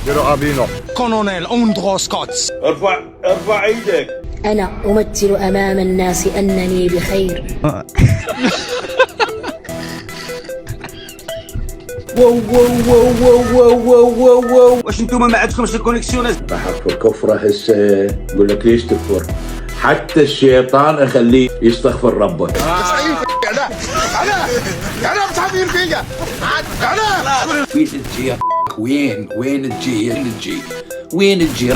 ديروا ابينو. كولونيل اوندرو سكوتس. ارفع ايدك. أنا أمثل أمام الناس أنني بخير. واو واو واو واو واو واو واو، واش نتوما ما عندكمش الكونيكسيون؟ حرف الكفر هسه يقول لك ليش تكفر؟ حتى الشيطان اخليه يستغفر ربه. انا بتعبير فيا وين الجي يا وين الجي وين الجي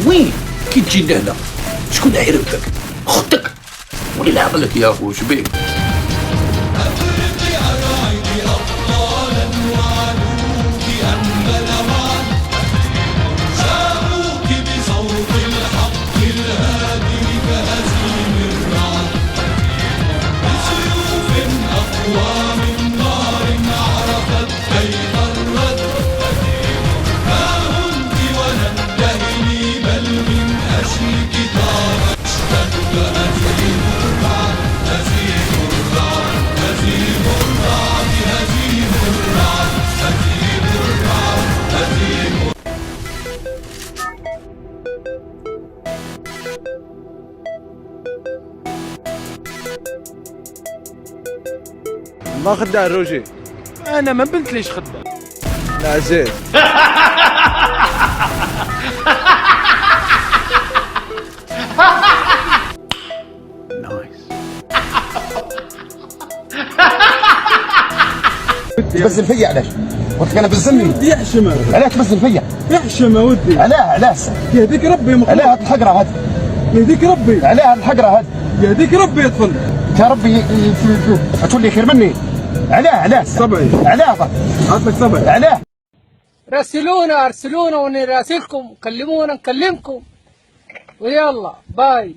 وين كي تجي لهنا شكون عيرفك؟ اختك وين عقلك يا اخو شبيك؟ ما خدام روجي. انا ما بنت ليش خدام. لا زين. تبزل فيا علاش؟ قلت لك انا بزلني يحشمه. علاش تبزل فيا؟ يحشمه ودي. علاش؟ يهديك ربي مخلوق. علاه هاد الحقره هاد؟ يهديك ربي. علاه هاد الحقره هاد؟ يهديك ربي يا طفل. يا ربي تولي خير مني. علاه صبعي. علاه عطلك صبعي. علاه ارسلونا ونراسلكم، كلمونا نكلمكم، ويلا باي.